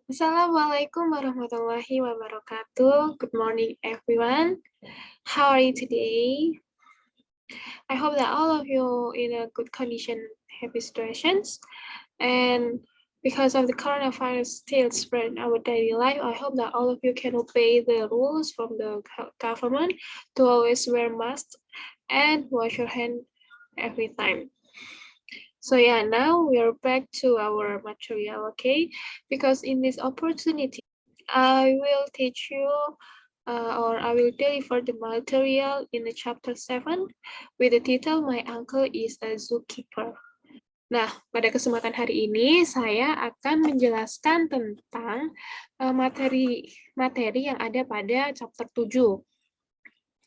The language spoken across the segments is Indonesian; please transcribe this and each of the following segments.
Assalamualaikum warahmatullahi wabarakatuh. Good morning, everyone. How are you today? I hope that all of you in a good condition, happy situations, and because of the coronavirus still spread in our daily life, I hope that all of you can obey the rules from the government to always wear masks and wash your hand every time. So yeah, now we are back to our material, okay? Because in this opportunity, I will teach you or I will deliver the material in the chapter 7 with the title My Uncle is a Zookeeper. Nah, pada kesempatan hari ini saya akan menjelaskan tentang materi yang ada pada chapter 7.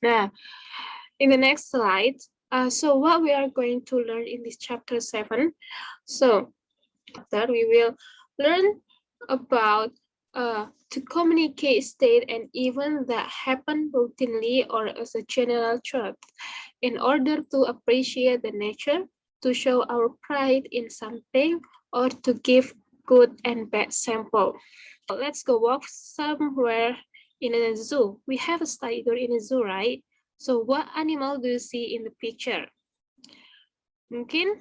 Nah, in the next slide, so what we are going to learn in this chapter 7. So, after we will learn about to communicate state and events that happen routinely or as a general truth in order to appreciate the nature, to show our pride in something, or to give good and bad sample. Let's go walk somewhere in a zoo. We have a study tour in a zoo, right? So what animal do you see in the picture? Mungkin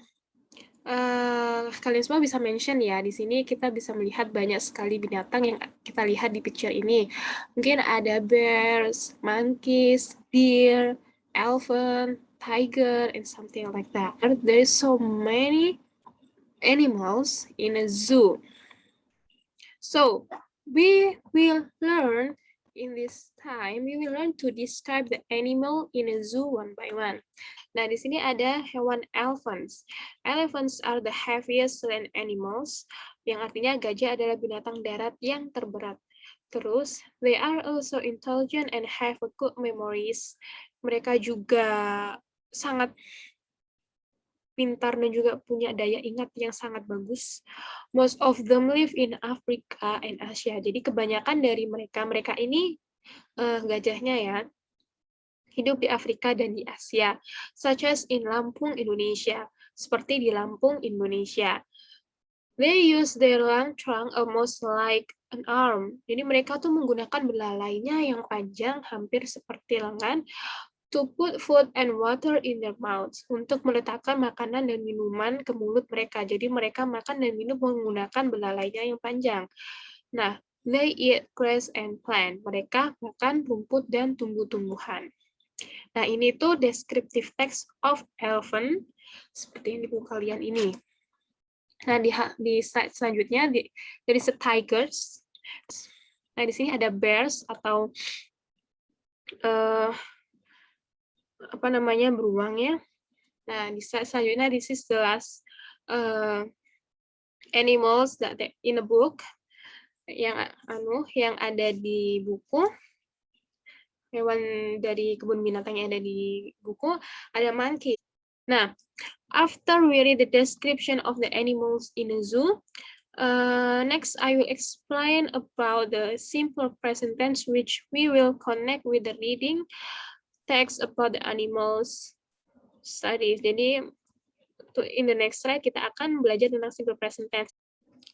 kalian semua bisa mention ya, di sini kita bisa melihat banyak sekali binatang yang kita lihat di picture ini. Mungkin ada bears, monkeys, deer, elephant, tiger, and something like that. There is so many animals in a zoo. So we will learn in this time, we will learn to describe the animal in a zoo one by one. Nah, di sini ada hewan elephants. Elephants are the heaviest land animals, yang artinya gajah adalah binatang darat yang terberat. Terus, they are also intelligent and have a good memories. Mereka juga sangat pintar dan juga punya daya ingat yang sangat bagus. Most of them live in Africa and Asia. Jadi kebanyakan dari mereka ini gajahnya ya, hidup di Afrika dan di Asia, such as in Lampung, Indonesia, seperti di Lampung, Indonesia. They use their long trunk almost like an arm. Jadi mereka tuh menggunakan belalainya yang panjang hampir seperti lengan to put food and water in their mouths, untuk meletakkan makanan dan minuman ke mulut mereka. Jadi mereka makan dan minum menggunakan belalainya yang panjang. Nah, they eat grass and plant. Mereka makan rumput dan tumbuh-tumbuhan. Nah, ini tuh descriptive text of elephant, seperti yang di buku kalian ini. Nah, di slide selanjutnya, dari tigers. Nah, di sini ada bears atau apa namanya, beruang ya. Nah, di slide selanjutnya, this is the last animals that in a book yang ada di buku. Hewan dari kebun binatang yang ada di buku ada monkey. Nah, after we read the description of the animals in a zoo, next I will explain about the simple present tense which we will connect with the reading text about the animals studies. Jadi in the next slide kita akan belajar tentang simple present tense.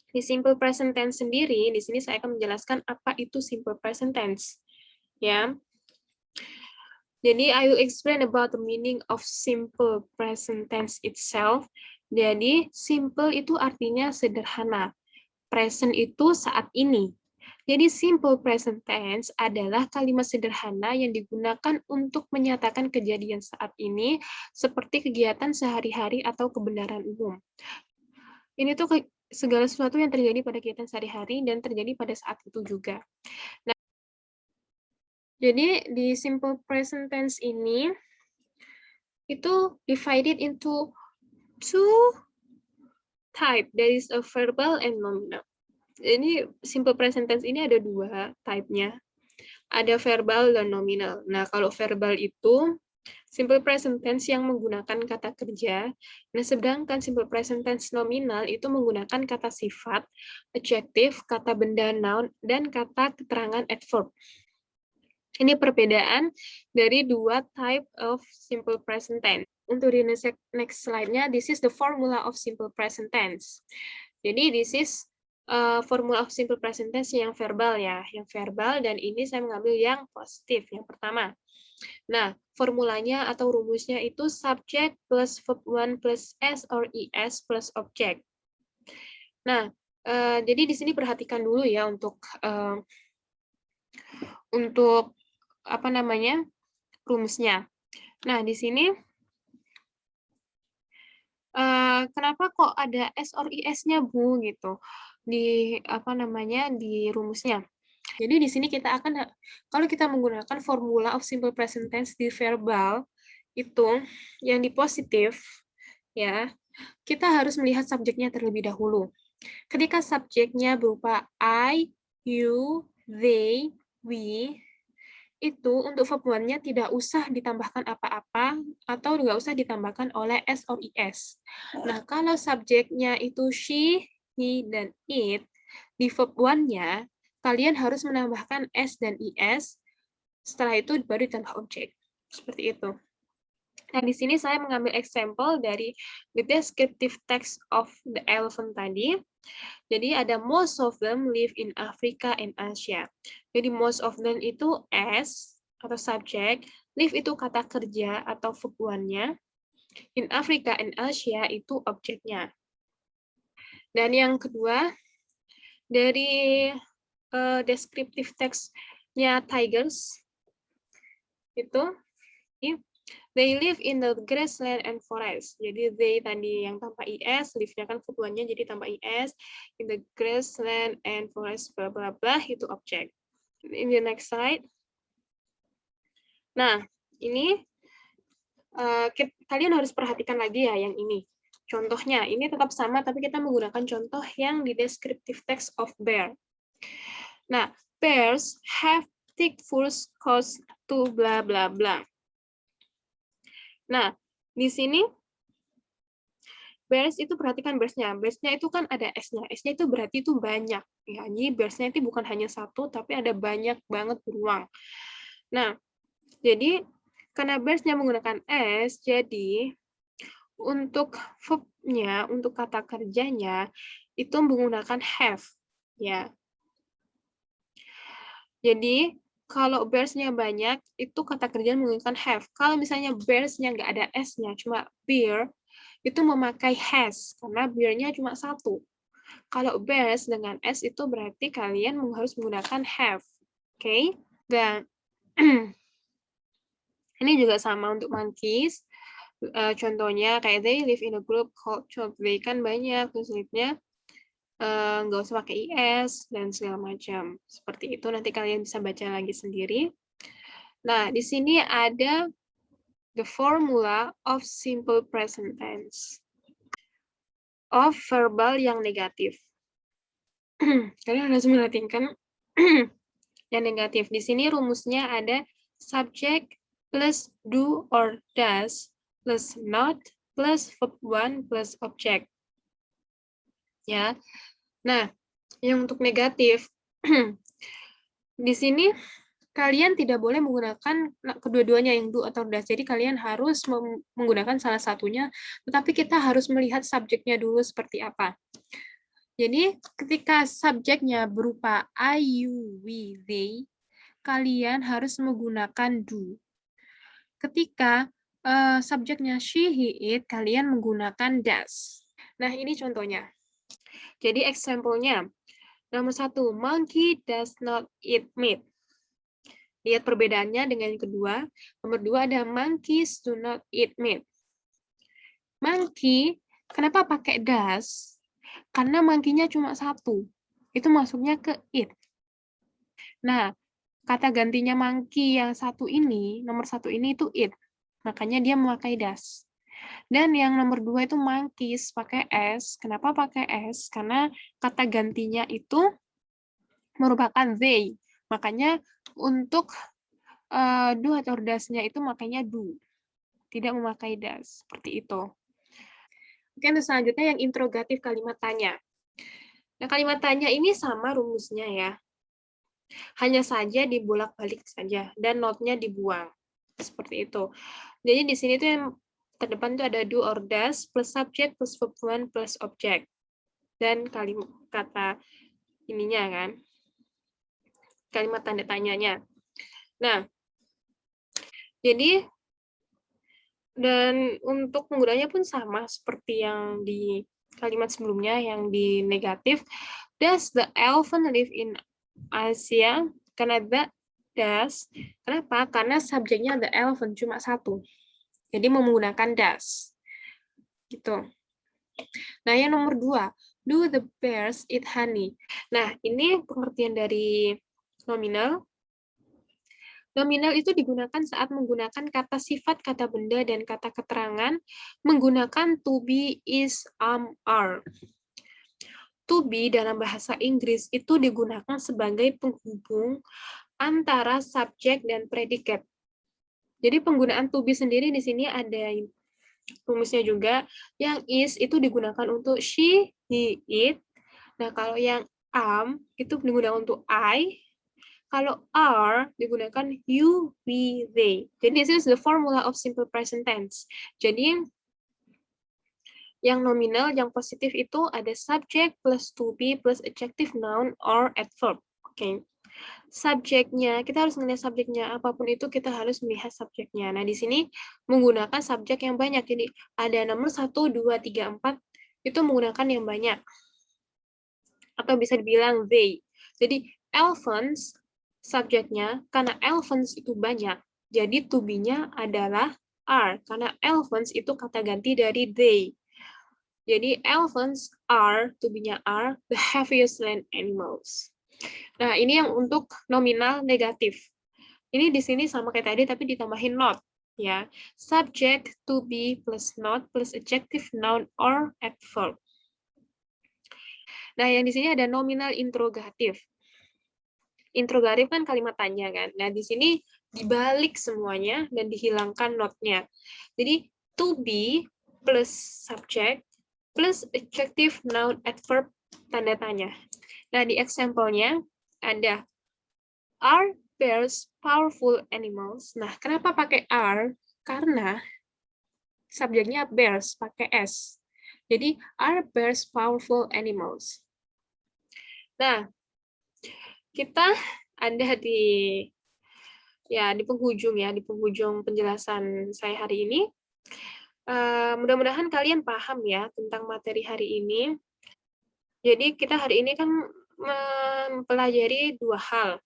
Di simple present tense sendiri, di sini saya akan menjelaskan apa itu simple present tense. Ya. Jadi, I will explain about the meaning of simple present tense itself. Jadi, simple itu artinya sederhana. Present itu saat ini. Jadi, simple present tense adalah kalimat sederhana yang digunakan untuk menyatakan kejadian saat ini, seperti kegiatan sehari-hari atau kebenaran umum. Ini tuh segala sesuatu yang terjadi pada kegiatan sehari-hari dan terjadi pada saat itu juga. Nah, jadi di simple present tense ini itu divided into two type. There is a verbal and nominal. Ini simple present tense ini ada dua type-nya. Ada verbal dan nominal. Nah, kalau verbal itu simple present tense yang menggunakan kata kerja. Nah, sedangkan simple present tense nominal itu menggunakan kata sifat, adjective, kata benda noun, dan kata keterangan adverb. Ini perbedaan dari dua type of simple present tense. Untuk di next slide-nya, this is the formula of simple present tense. Jadi, this is formula of simple present tense yang verbal ya, yang verbal, dan ini saya mengambil yang positif, yang pertama. Nah, formulanya atau rumusnya itu subject plus verb 1 plus S or ES plus object. Nah, jadi di sini perhatikan dulu ya untuk apa namanya rumusnya. Nah, di sini kenapa kok ada S or IS-nya, Bu, gitu, di apa namanya, di rumusnya. Jadi di sini kita akan, kalau kita menggunakan formula of simple present tense di verbal, itu yang di positif, ya, kita harus melihat subjeknya terlebih dahulu. Ketika subjeknya berupa I, you, they, we, itu untuk verb one-nya tidak usah ditambahkan apa-apa atau nggak usah ditambahkan oleh S or IS. Nah, kalau subjeknya itu she, he, dan it, di verb one-nya, kalian harus menambahkan S dan IS, setelah itu baru ditambah objek. Seperti itu. Nah, di sini saya mengambil example dari the descriptive text of the elephant tadi. Jadi ada most of them live in Africa and Asia. Jadi most of them itu S atau subject, live itu kata kerja atau verb one-nya, in Africa and Asia itu objeknya. Dan yang kedua, dari descriptive text-nya tigers, itu they live in the grassland and forest. Jadi they tadi yang tanpa IS, live-nya kan verb one-nya jadi tanpa IS, in the grassland and forest bla bla bla itu objek. In the next slide. Nah, ini kalian harus perhatikan lagi ya yang ini. Contohnya, ini tetap sama, tapi kita menggunakan contoh yang di descriptive text of bear. Nah, bears have thick fur coats to bla bla bla. Nah, di sini bears itu perhatikan bears-nya. Bears-nya itu kan ada S-nya. S-nya itu berarti itu banyak. Ya, jadi bears-nya itu bukan hanya satu, tapi ada banyak banget beruang. Nah, jadi karena bears-nya menggunakan S, jadi untuk verb-nya, untuk kata kerjanya, itu menggunakan have. Ya. Jadi, kalau bears-nya banyak, itu kata kerja menggunakan have. Kalau misalnya bears-nya nggak ada S-nya, cuma bear, itu memakai has, karena bear-nya cuma satu. Kalau bears dengan S itu berarti kalian harus menggunakan have. Oke? Okay? Dan ini juga sama untuk monkeys. Contohnya kayak they live in a group called chop. They kan banyak, terus live-nya nggak usah pakai IS dan segala macam. Seperti itu nanti kalian bisa baca lagi sendiri. Nah, di sini ada the formula of simple present tense of verbal yang negatif. Kalian harus merhatikan yang negatif. Di sini rumusnya ada subject plus do or does plus not plus verb one plus object. Ya. Nah, yang untuk negatif di sini kalian tidak boleh menggunakan kedua-duanya yang do atau does. Jadi kalian harus menggunakan salah satunya, tetapi kita harus melihat subjeknya dulu seperti apa. Jadi ketika subjeknya berupa I, you, we, they, kalian harus menggunakan do. Ketika subjeknya she, he, it, kalian menggunakan does. Nah, ini contohnya. Jadi example-nya. Nomor 1, monkey does not eat meat. Lihat perbedaannya dengan yang kedua. Nomor 2 ada monkeys do not eat meat. Monkey, kenapa pakai does? Karena monkey-nya cuma satu. Itu masuknya ke it. Nah, kata gantinya monkey yang satu ini, nomor 1 ini itu it. Makanya dia memakai does. Dan yang nomor 2 itu monkeys pakai S. Kenapa pakai S? Karena kata gantinya itu merupakan they. Makanya untuk do atau does-nya itu makanya do. Tidak memakai does. Seperti itu. Oke, untuk selanjutnya yang interrogatif kalimat tanya. Nah, kalimat tanya ini sama rumusnya ya. Hanya saja dibolak-balik saja dan not-nya dibuang. Seperti itu. Jadi di sini tuh yang terdepan tuh ada do or does plus subject plus verb one plus object. Dan kalimat kata ininya kan, kalimat tanda tanyanya. Nah, jadi dan untuk penggunanya pun sama seperti yang di kalimat sebelumnya yang di negatif. Does the elephant live in Asia? Karena does. Kenapa? Karena subjeknya the elephant cuma satu. Jadi menggunakan does. Gitu. Nah, yang nomor 2, do the bears eat honey? Nah, ini pengertian dari nominal. Nominal itu digunakan saat menggunakan kata sifat, kata benda, dan kata keterangan menggunakan to be, is, are. To be dalam bahasa Inggris itu digunakan sebagai penghubung antara subjek dan predikat. Jadi penggunaan to be sendiri di sini ada rumusnya juga. Yang is itu digunakan untuk she, he, it. Nah, kalau yang am itu digunakan untuk I. Kalau are digunakan you, we, they. Jadi this is the formula of simple present tense. Jadi yang nominal, yang positif itu ada subject plus to be plus adjective noun or adverb. Oke. Subjeknya, kita harus melihat subjeknya. Apapun itu kita harus melihat subjeknya. Nah, di sini menggunakan subjek yang banyak. Jadi ada nomor 1, 2, 3, 4 itu menggunakan yang banyak. Atau bisa dibilang they. Jadi elephants subjeknya, karena elephants itu banyak, jadi to be-nya adalah are, karena elephants itu kata ganti dari they. Jadi elephants are, to be-nya are, the heaviest land animals. Nah, ini yang untuk nominal negatif. Ini di sini sama kayak tadi, tapi ditambahin not. Ya, subject, to be, plus not, plus adjective, noun, or adverb. Nah, yang di sini ada nominal interrogatif. Interrogatif kan kalimat tanya kan. Nah, di sini dibalik semuanya dan dihilangkan not-nya. Jadi, to be plus subject plus adjective, noun, adverb, tanda tanya. Nah, di example-nya ada are bears powerful animals. Nah, kenapa pakai are? Karena subjeknya bears, pakai s. Jadi, are bears powerful animals? Nah, kita ada di penghujung ya, di penghujung penjelasan saya hari ini. Mudah-mudahan kalian paham ya tentang materi hari ini. Jadi kita hari ini kan mempelajari 2 hal.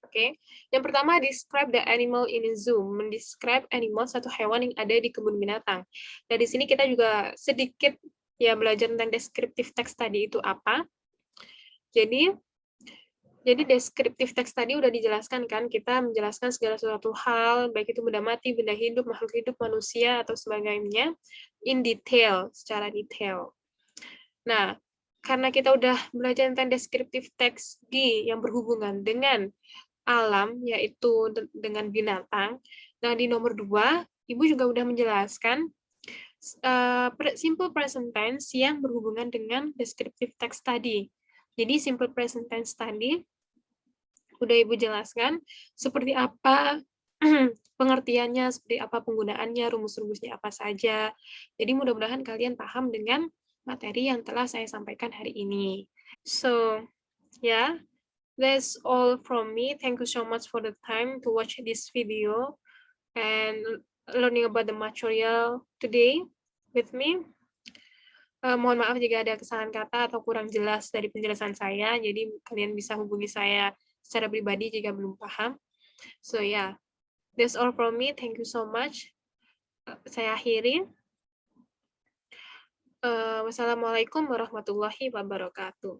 Oke. Yang pertama, describe the animal in a zoo, mendescribe animal, satu hewan yang ada di kebun binatang. Nah, di sini kita juga sedikit ya belajar tentang descriptive text tadi itu apa. Jadi deskriptif teks tadi udah dijelaskan kan, kita menjelaskan segala sesuatu hal, baik itu benda mati, benda hidup, makhluk hidup, manusia, atau sebagainya, in detail, secara detail. Nah, karena kita udah belajar tentang deskriptif teks yang berhubungan dengan alam, yaitu dengan binatang, nah di nomor 2, Ibu juga udah menjelaskan simple present tense yang berhubungan dengan deskriptif teks tadi. Jadi simple present tense tadi udah Ibu jelaskan seperti apa pengertiannya, seperti apa penggunaannya, rumus-rumusnya apa saja. Jadi mudah-mudahan kalian paham dengan materi yang telah saya sampaikan hari ini. So, yeah, that's all from me. Thank you so much for the time to watch this video and learning about the material today with me. Mohon maaf jika ada kesalahan kata atau kurang jelas dari penjelasan saya, jadi kalian bisa hubungi saya secara pribadi jika belum paham. So yeah, that's all from me. Thank you so much. Saya akhiri. Wassalamualaikum warahmatullahi wabarakatuh.